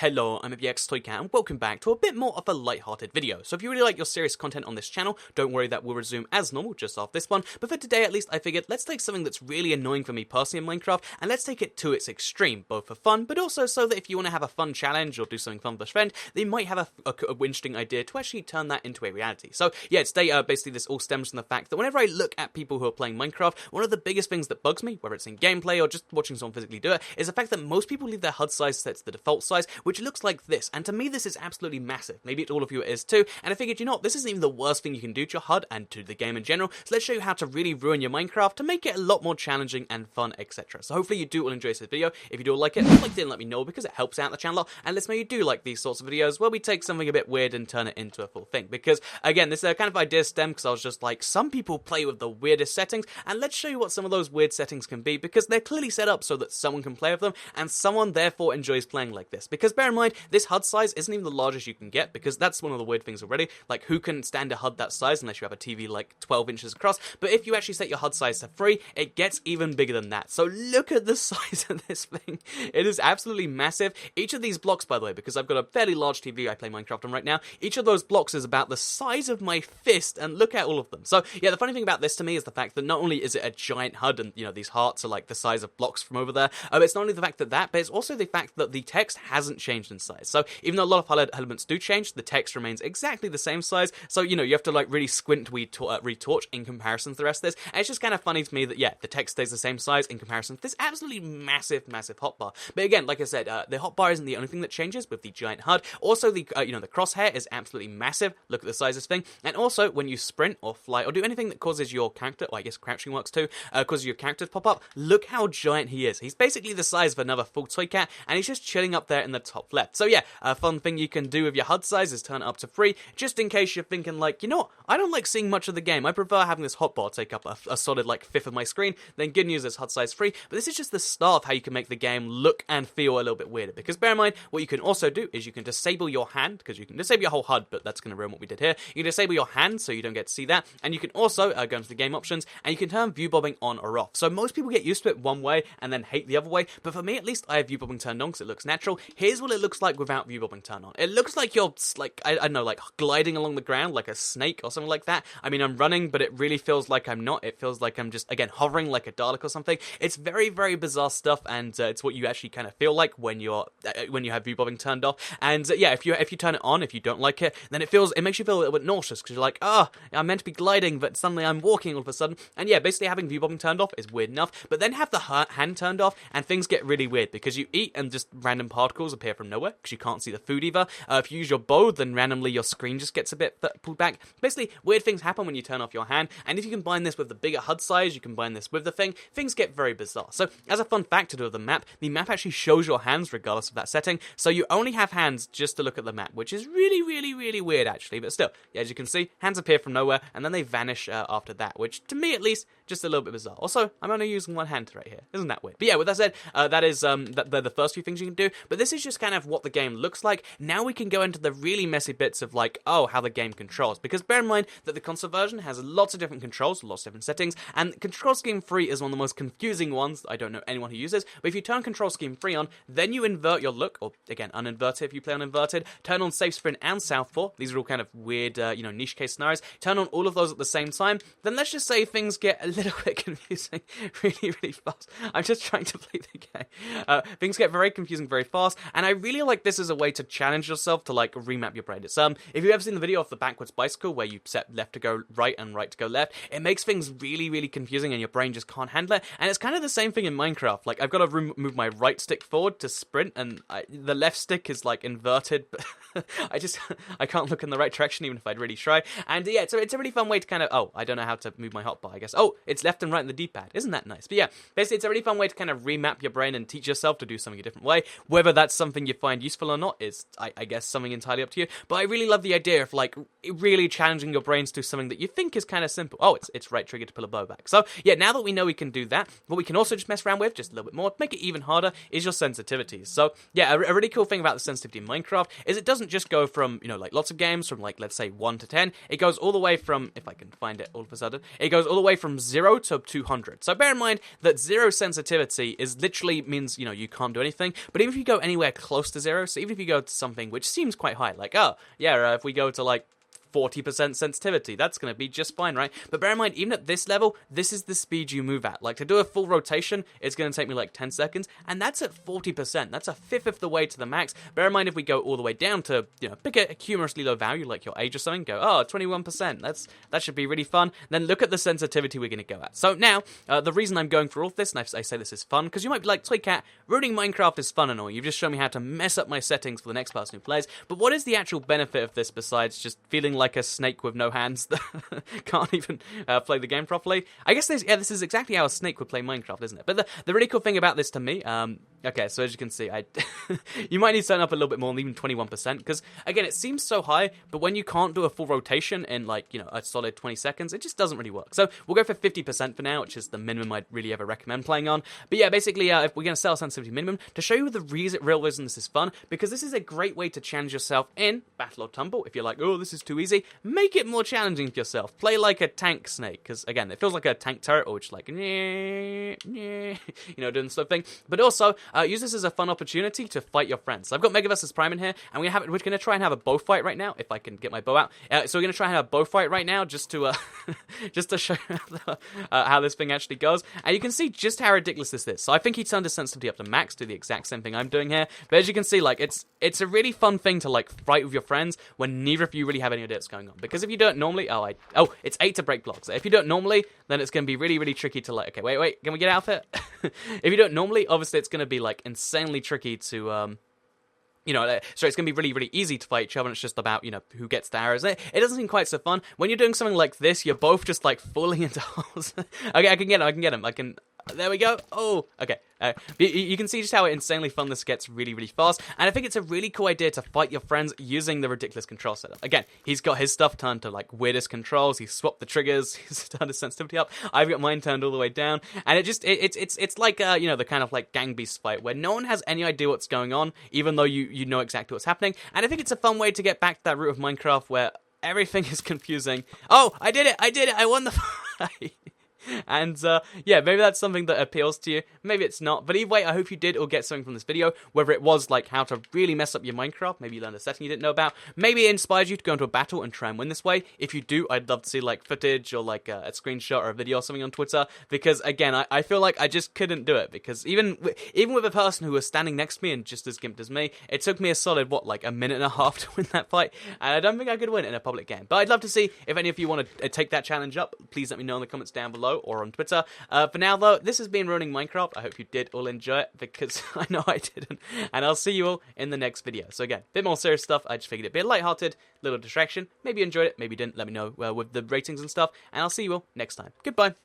Hello, I'm Toycat, and welcome back to a bit more of a light-hearted video. So if you really like your serious content on this channel, don't worry, that will resume as normal just after this one. But for today at least, I figured let's take something that's really annoying for me personally in Minecraft, and let's take it to its extreme, both for fun, but also so that if you want to have a fun challenge or do something fun with a friend, they might have a interesting idea to actually turn that into a reality. So yeah, today basically this all stems from the fact that whenever I look at people who are playing Minecraft, one of the biggest things that bugs me, whether it's in gameplay or just watching someone physically do it, is the fact that most people leave their HUD size set to the default size, which looks like this. And to me, this is absolutely massive. Maybe to all of you it is too. And I figured, you know what, this isn't even the worst thing you can do to your HUD and to the game in general. So let's show you how to really ruin your Minecraft to make it a lot more challenging and fun, etc. So hopefully you do all enjoy this video. If you do like it, like it, let me know because it helps out the channel. And let's know you do like these sorts of videos where we take something a bit weird and turn it into a full thing. Because again, this kind of idea stemmed because I was just like, some people play with the weirdest settings, and let's show you what some of those weird settings can be, because they're clearly set up so that someone can play with them, and someone therefore enjoys playing like this. Because bear in mind, this HUD size isn't even the largest you can get, because that's one of the weird things already. Like, who can stand a HUD that size unless you have a TV like 12 inches across? But if you actually set your HUD size to 3, it gets even bigger than that. So look at the size of this thing. It is absolutely massive. Each of these blocks, by the way, because I've got a fairly large TV I play Minecraft on right now, each of those blocks is about the size of my fist, and look at all of them. So yeah, the funny thing about this to me is the fact that not only is it a giant HUD, and you know, these hearts are like the size of blocks from over there, it's not only the fact that but it's also the fact that the text hasn't changed in size. So even though a lot of HUD elements do change, the text remains exactly the same size. So, you know, you have to like really squint to retouch in comparison to the rest of this. And it's just kind of funny to me that, yeah, the text stays the same size in comparison to this absolutely massive hotbar. But again, like I said, the hotbar isn't the only thing that changes with the giant HUD. Also, the the crosshair is absolutely massive. Look at the size of this thing. And also, when you sprint or fly or do anything that causes your character, or I guess crouching works too, causes your character to pop up, look how giant he is. He's basically the size of another full toy cat, and he's just chilling up there in the top left. So yeah, a fun thing you can do with your HUD size is turn it up to 3, just in case you're thinking like, you know what, I don't like seeing much of the game. I prefer having this hotbar take up a solid like fifth of my screen. Then good news is HUD size 3, but this is just the start of how you can make the game look and feel a little bit weirder. Because bear in mind, what you can also do is you can disable your hand, because you can disable your whole HUD, but that's going to ruin what we did here. You can disable your hand so you don't get to see that, and you can also go into the game options, and you can turn view bobbing on or off. So most people get used to it one way and then hate the other way, but for me at least, I have view bobbing turned on because it looks natural. Here's what it looks like without view bobbing turned on. It looks like you're like, I don't know, like gliding along the ground like a snake or something like that. I mean, I'm running, but it really feels like I'm not. It feels like I'm just, again, hovering like a Dalek or something. It's very, very bizarre stuff, and it's what you actually kind of feel like when you have view bobbing turned off. And yeah, if you turn it on, if you don't like it, then it makes you feel a little bit nauseous, because you're like, I'm meant to be gliding, but suddenly I'm walking all of a sudden. And yeah, basically having view bobbing turned off is weird enough, but then have the hand turned off, and things get really weird, because you eat and just random particles appear from nowhere, because you can't see the food either. If you use your bow, then randomly your screen just gets a bit pulled back. Basically, weird things happen when you turn off your hand, and if you combine this with the bigger HUD size, you combine this with the thing, things get very bizarre. So, as a fun fact to do with the map actually shows your hands regardless of that setting, so you only have hands just to look at the map, which is really, really, really weird actually, but still, yeah, as you can see, hands appear from nowhere, and then they vanish after that, which, to me at least, just a little bit bizarre. Also, I'm only using one hand right here. Isn't that weird? But yeah, with that said, that is they're the first few things you can do, but this is just kind of what the game looks like. Now we can go into the really messy bits of like, how the game controls, because bear in mind that the console version has lots of different controls, lots of different settings, and Control Scheme 3 is one of the most confusing ones. I don't know anyone who uses, but if you turn Control Scheme 3 on, then you invert your look, or again, uninvert it if you play uninverted, turn on Safe Sprint and Southpaw. These are all kind of weird, niche case scenarios. Turn on all of those at the same time, then let's just say things get a little bit confusing really, really fast. I'm just trying to play the game. Things get very confusing very fast, and I really like this as a way to challenge yourself to like remap your brain. It's if you've ever seen the video of the backwards bicycle where you set left to go right and right to go left, it makes things really, really confusing and your brain just can't handle it. And it's kind of the same thing in Minecraft. Like, I've got to move my right stick forward to sprint, and the left stick is like inverted, but I can't look in the right direction even if I'd really try. And yeah, so it's a really fun way to kind of, I don't know how to move my hotbar, I guess. It's left and right in the D-pad. Isn't that nice? But yeah, basically it's a really fun way to kind of remap your brain and teach yourself to do something a different way. Whether that's something you find useful or not is, I guess, something entirely up to you. But I really love the idea of like really challenging your brains to something that you think is kind of simple. It's right trigger to pull a bow back. So yeah, now that we know we can do that, what we can also just mess around with just a little bit more, make it even harder, is your sensitivities. So yeah, a really cool thing about the sensitivity in Minecraft is it doesn't just go from, like lots of games from like, let's say 1 to 10. It goes all the way from, if I can find it all of a sudden, it goes all the way from 0 0 to 200. So bear in mind that 0 sensitivity is literally means, you know, you can't do anything. But even if you go anywhere close to 0, so even if you go to something which seems quite high, like, oh, yeah, if we go to like 40% sensitivity, that's going to be just fine, right? But bear in mind, even at this level, this is the speed you move at. Like, to do a full rotation, it's going to take me like 10 seconds, and that's at 40%. That's a fifth of the way to the max. Bear in mind, if we go all the way down to, you know, pick a humorously low value, like your age or something, go, oh, 21%, that should be really fun. Then look at the sensitivity we're going to go at. So now, the reason I'm going through all of this, and I say this is fun, because you might be like, Toycat, ruining Minecraft is fun and all. You've just shown me how to mess up my settings for the next person who plays, but what is the actual benefit of this besides just feeling like a snake with no hands that can't even play the game properly? I guess this is exactly how a snake would play Minecraft, isn't it? But the really cool thing about this to me, okay, so as you can see, you might need to turn up a little bit more than even 21%, because again, it seems so high, but when you can't do a full rotation in like, you know, a solid 20 seconds, it just doesn't really work. So we'll go for 50% for now, which is the minimum I'd really ever recommend playing on. But yeah, basically, if we're going to set our sensitivity minimum, to show you the real reason this is fun, because this is a great way to challenge yourself in Battle or Tumble. If you're like, oh, this is too easy, make it more challenging for yourself. Play like a tank snake, because again, it feels like a tank turret, or just like, you know, doing this sort of thing. But also, use this as a fun opportunity to fight your friends. So I've got Mega vs Prime in here, and we're going to try and have a bow fight right now, if I can get my bow out. So we're going to try and have a bow fight right now, just to just to show how this thing actually goes. And you can see just how ridiculous this is. So I think he turned his sensitivity up to max, do the exact same thing I'm doing here. But as you can see, like, it's a really fun thing to like fight with your friends when neither of you really have any idea what's going on. Because if you don't normally, it's 8 to break blocks. If you don't normally, then it's going to be really, really tricky to like, okay, wait, can we get out of it? If you don't normally, obviously it's going to be like insanely tricky to, you know, so it's going to be really, really easy to fight each other, and it's just about, you know, who gets the arrows. It doesn't seem quite so fun. When you're doing something like this, you're both just, like, falling into holes. Okay, I can get him. There we go. Oh, okay. You can see just how insanely fun this gets really, really fast. And I think it's a really cool idea to fight your friends using the ridiculous control setup. Again, he's got his stuff turned to, like, weirdest controls. He's swapped the triggers. He's turned his sensitivity up. I've got mine turned all the way down. And it's like, you know, the kind of, like, gang beast fight where no one has any idea what's going on, even though you know exactly what's happening. And I think it's a fun way to get back to that root of Minecraft where everything is confusing. Oh, I did it. I won the fight. And, yeah, maybe that's something that appeals to you. Maybe it's not. But either way, I hope you did or get something from this video, whether it was, like, how to really mess up your Minecraft. Maybe you learned a setting you didn't know about. Maybe it inspired you to go into a battle and try and win this way. If you do, I'd love to see, like, footage or, like, a screenshot or a video or something on Twitter. Because, again, I feel like I just couldn't do it. Because even with a person who was standing next to me and just as gimped as me, it took me a solid, like, a minute and a half to win that fight. And I don't think I could win it in a public game. But I'd love to see if any of you want to take that challenge up. Please let me know in the comments down below or on Twitter. For now, though, this has been Ruining Minecraft. I hope you did all enjoy it, because I know I didn't. And I'll see you all in the next video. So again, a bit more serious stuff. I just figured it'd be a lighthearted little distraction. Maybe you enjoyed it, maybe you didn't. Let me know with the ratings and stuff. And I'll see you all next time. Goodbye.